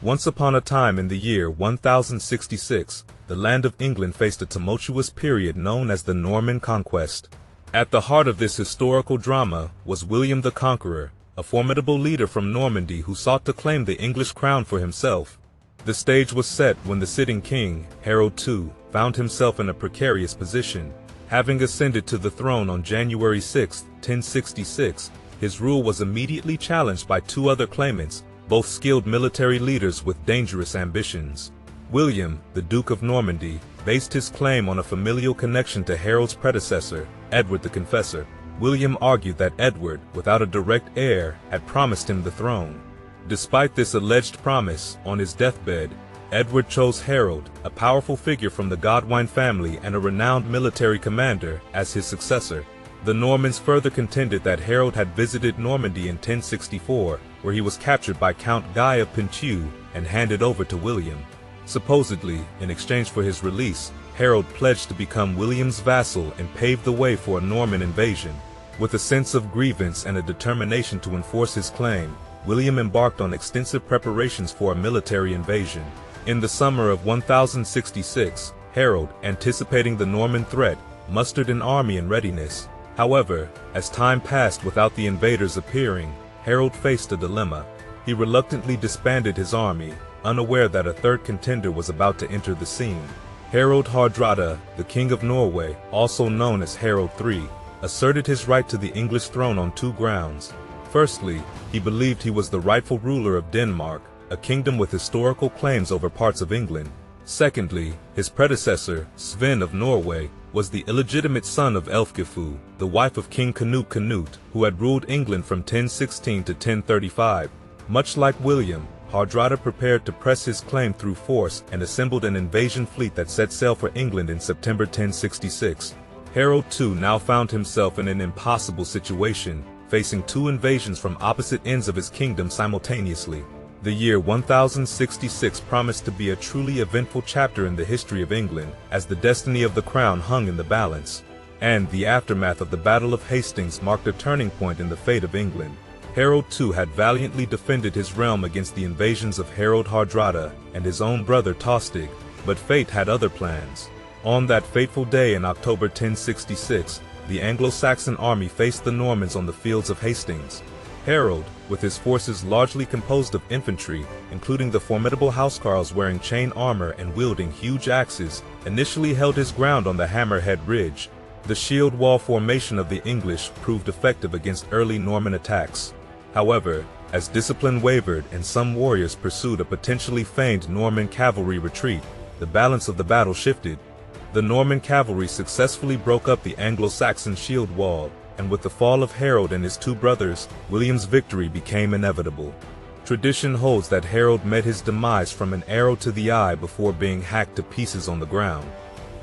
Once upon a time in the year 1066, the land of England faced a tumultuous period known as the Norman Conquest. At the heart of this historical drama was William the Conqueror, a formidable leader from Normandy who sought to claim the English crown for himself. The stage was set when the sitting king, Harold II, found himself in a precarious position. Having ascended to the throne on January 6, 1066, his rule was immediately challenged by two other claimants, both skilled military leaders with dangerous ambitions. William, the Duke of Normandy, based his claim on a familial connection to Harold's predecessor, Edward the Confessor. William argued that Edward, without a direct heir, had promised him the throne. Despite this alleged promise, on his deathbed, Edward chose Harold, a powerful figure from the Godwine family and a renowned military commander, as his successor. The Normans further contended that Harold had visited Normandy in 1064, where he was captured by Count Guy of Ponthieu and handed over to William. Supposedly, in exchange for his release, Harold pledged to become William's vassal and paved the way for a Norman invasion. With a sense of grievance and a determination to enforce his claim, William embarked on extensive preparations for a military invasion. In the summer of 1066, Harold, anticipating the Norman threat, mustered an army in readiness. However, as time passed without the invaders appearing, Harold faced a dilemma. He reluctantly disbanded his army, unaware that a third contender was about to enter the scene. Harald Hardrada, the King of Norway, also known as Harold III, asserted his right to the English throne on two grounds. Firstly, he believed he was the rightful ruler of Denmark, a kingdom with historical claims over parts of England. Secondly, his predecessor, Sven of Norway, was the illegitimate son of Elfgifu, the wife of King Canute, who had ruled England from 1016 to 1035. Much like William, Hardrada prepared to press his claim through force and assembled an invasion fleet that set sail for England in September 1066. Harold II now found himself in an impossible situation, facing two invasions from opposite ends of his kingdom simultaneously. The year 1066 promised to be a truly eventful chapter in the history of England, as the destiny of the crown hung in the balance. And the aftermath of the Battle of Hastings marked a turning point in the fate of England. Harold II had valiantly defended his realm against the invasions of Harald Hardrada and his own brother Tostig, but fate had other plans. On that fateful day in October 1066, the Anglo-Saxon army faced the Normans on the fields of Hastings. Harold, with his forces largely composed of infantry, including the formidable housecarls wearing chain armor and wielding huge axes, initially held his ground on the Hammerhead Ridge. The shield wall formation of the English proved effective against early Norman attacks. However, as discipline wavered and some warriors pursued a potentially feigned Norman cavalry retreat, the balance of the battle shifted. The Norman cavalry successfully broke up the Anglo-Saxon shield wall, and with the fall of Harold and his two brothers, William's victory became inevitable. Tradition holds that Harold met his demise from an arrow to the eye before being hacked to pieces on the ground.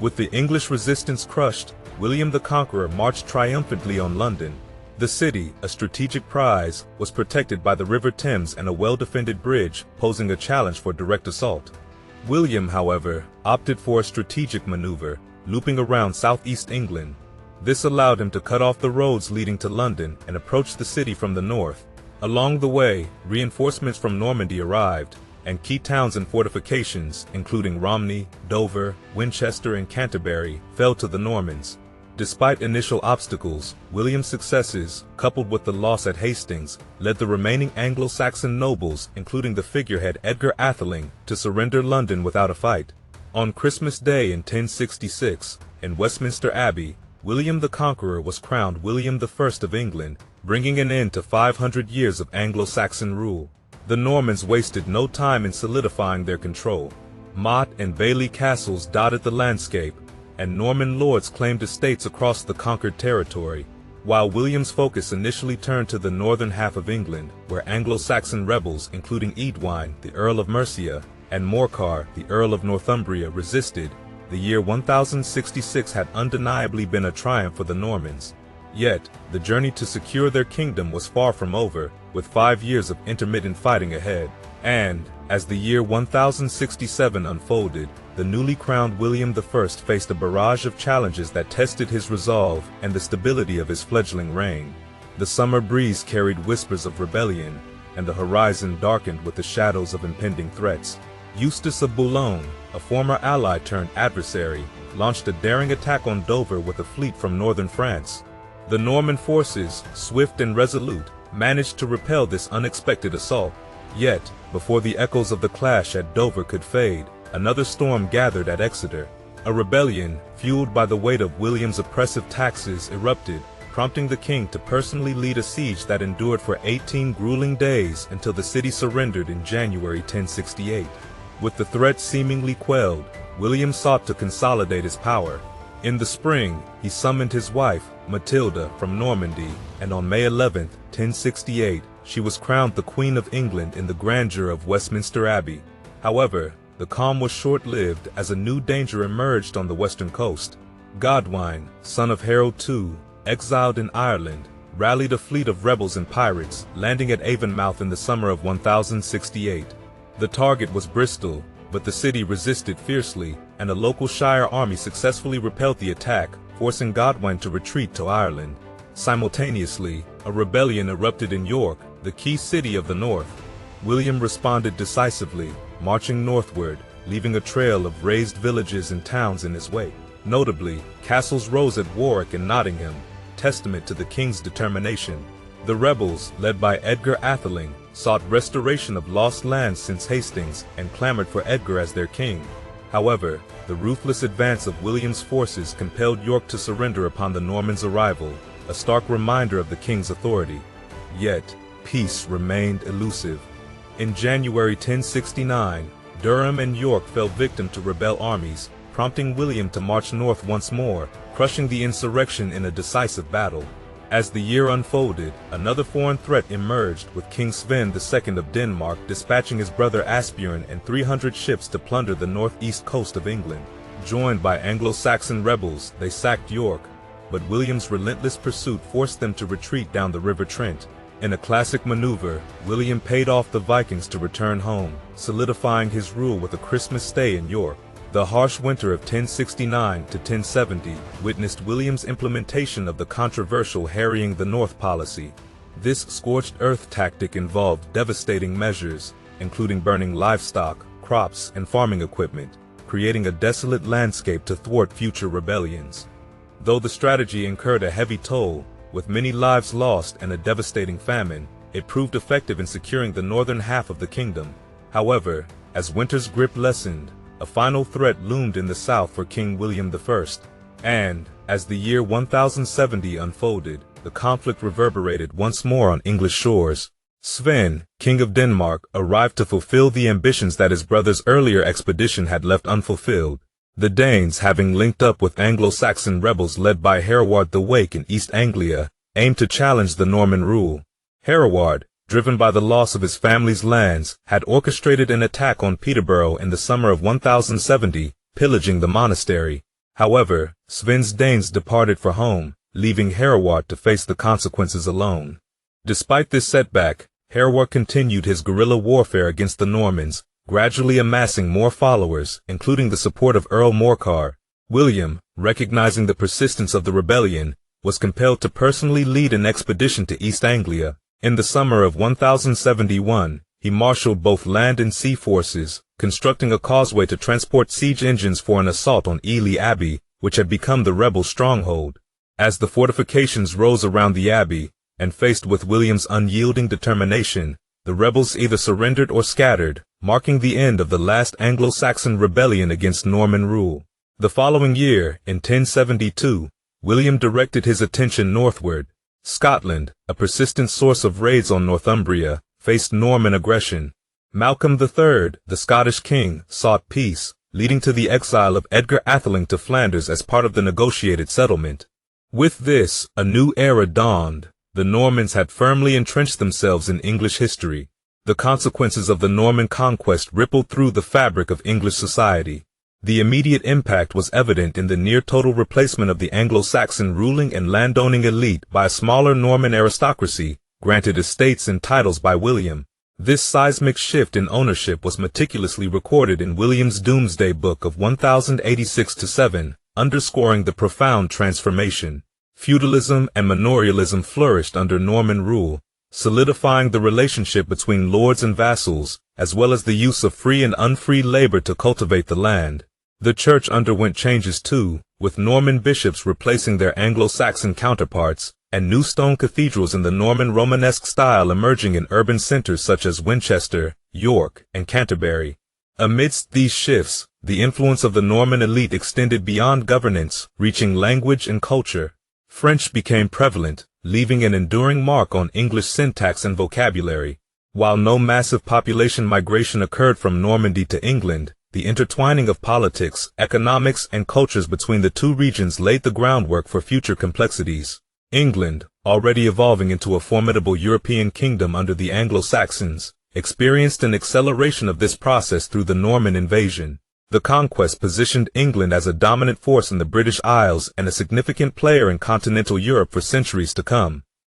With the English resistance crushed, William the Conqueror marched triumphantly on London. The city, a strategic prize, was protected by the River Thames and a well-defended bridge, posing a challenge for direct assault. William, however, opted for a strategic maneuver, looping around southeast England. This allowed him to cut off the roads leading to London and approach the city from the north. Along the way, reinforcements from Normandy arrived, and key towns and fortifications, including Romney, Dover, Winchester, and Canterbury, fell to the Normans. Despite initial obstacles, William's successes, coupled with the loss at Hastings, led the remaining Anglo-Saxon nobles, including the figurehead Edgar Atheling, to surrender London without a fight. On Christmas Day in 1066, in Westminster Abbey, William the Conqueror was crowned William I of England, bringing an end to 500 years of Anglo-Saxon rule. The Normans wasted no time in solidifying their control. Motte and Bailey castles dotted the landscape, and Norman lords claimed estates across the conquered territory, while William's focus initially turned to the northern half of England, where Anglo-Saxon rebels, including Eadwine, the Earl of Mercia, and Morcar, the Earl of Northumbria, resisted. The year 1066 had undeniably been a triumph for the Normans. Yet, the journey to secure their kingdom was far from over, with 5 years of intermittent fighting ahead. And, as the year 1067 unfolded, the newly crowned William I faced a barrage of challenges that tested his resolve and the stability of his fledgling reign. The summer breeze carried whispers of rebellion, and the horizon darkened with the shadows of impending threats. Eustace of Boulogne, a former ally turned adversary, launched a daring attack on Dover with a fleet from northern France. The Norman forces, swift and resolute, managed to repel this unexpected assault. Yet, before the echoes of the clash at Dover could fade, another storm gathered at Exeter. A rebellion, fueled by the weight of William's oppressive taxes, erupted, prompting the king to personally lead a siege that endured for 18 grueling days until the city surrendered in January 1068. With the threat seemingly quelled, William sought to consolidate his power. In the spring, he summoned his wife, Matilda, from Normandy, and on May 11, 1068, she was crowned the Queen of England in the grandeur of Westminster Abbey. However, the calm was short-lived as a new danger emerged on the western coast. Godwine, son of Harold II, exiled in Ireland, rallied a fleet of rebels and pirates, landing at Avonmouth in the summer of 1068. The target was Bristol, but the city resisted fiercely, and a local shire army successfully repelled the attack, forcing Godwine to retreat to Ireland. Simultaneously, a rebellion erupted in York, the key city of the north. William responded decisively, marching northward, leaving a trail of razed villages and towns in his wake. Notably, castles rose at Warwick and Nottingham, testament to the king's determination. The rebels, led by Edgar Atheling, sought restoration of lost lands since Hastings and clamored for Edgar as their king. However, the ruthless advance of William's forces compelled York to surrender upon the Normans' arrival, a stark reminder of the king's authority. Yet, peace remained elusive. In January 1069, Durham and York fell victim to rebel armies, prompting William to march north once more, crushing the insurrection in a decisive battle. As the year unfolded, another foreign threat emerged, with King Sven II of Denmark dispatching his brother Asbjorn and 300 ships to plunder the northeast coast of England. Joined by Anglo-Saxon rebels, they sacked York, but William's relentless pursuit forced them to retreat down the River Trent. In a classic maneuver, William paid off the Vikings to return home, solidifying his rule with a Christmas stay in York. The harsh winter of 1069 to 1070 witnessed William's implementation of the controversial harrying the North policy. This scorched earth tactic involved devastating measures, including burning livestock, crops, and farming equipment, creating a desolate landscape to thwart future rebellions. Though the strategy incurred a heavy toll, with many lives lost and a devastating famine, it proved effective in securing the northern half of the kingdom. However, as winter's grip lessened, a final threat loomed in the south for King William I. And, as the year 1070 unfolded, the conflict reverberated once more on English shores. Sven, King of Denmark, arrived to fulfill the ambitions that his brother's earlier expedition had left unfulfilled. The Danes, having linked up with Anglo-Saxon rebels led by Hereward the Wake in East Anglia, aimed to challenge the Norman rule. Hereward, driven by the loss of his family's lands, had orchestrated an attack on Peterborough in the summer of 1070, pillaging the monastery. However, Sven's Danes departed for home, leaving Hereward to face the consequences alone. Despite this setback, Hereward continued his guerrilla warfare against the Normans, gradually amassing more followers, including the support of Earl Morcar. William, recognizing the persistence of the rebellion, was compelled to personally lead an expedition to East Anglia. In the summer of 1071, he marshaled both land and sea forces, constructing a causeway to transport siege engines for an assault on Ely Abbey, which had become the rebel stronghold. As the fortifications rose around the abbey, and faced with William's unyielding determination, the rebels either surrendered or scattered, marking the end of the last Anglo-Saxon rebellion against Norman rule. The following year, in 1072, William directed his attention northward. Scotland, a persistent source of raids on Northumbria, faced Norman aggression. Malcolm III, the Scottish king, sought peace, leading to the exile of Edgar Atheling to Flanders as part of the negotiated settlement. With this, a new era dawned. The Normans had firmly entrenched themselves in English history. The consequences of the Norman conquest rippled through the fabric of English society. The immediate impact was evident in the near-total replacement of the Anglo-Saxon ruling and landowning elite by a smaller Norman aristocracy, granted estates and titles by William. This seismic shift in ownership was meticulously recorded in William's Doomsday Book of 1086-7, underscoring the profound transformation. Feudalism and manorialism flourished under Norman rule, solidifying the relationship between lords and vassals, as well as the use of free and unfree labor to cultivate the land. The church underwent changes too, with Norman bishops replacing their Anglo-Saxon counterparts, and new stone cathedrals in the Norman Romanesque style emerging in urban centers such as Winchester, York, and Canterbury. Amidst these shifts, the influence of the Norman elite extended beyond governance, reaching language and culture. French became prevalent, leaving an enduring mark on English syntax and vocabulary. While no massive population migration occurred from Normandy to England, the intertwining of politics, economics, and cultures between the two regions laid the groundwork for future complexities. England, already evolving into a formidable European kingdom under the Anglo-Saxons, experienced an acceleration of this process through the Norman invasion. The conquest positioned England as a dominant force in the British Isles and a significant player in continental Europe for centuries to come.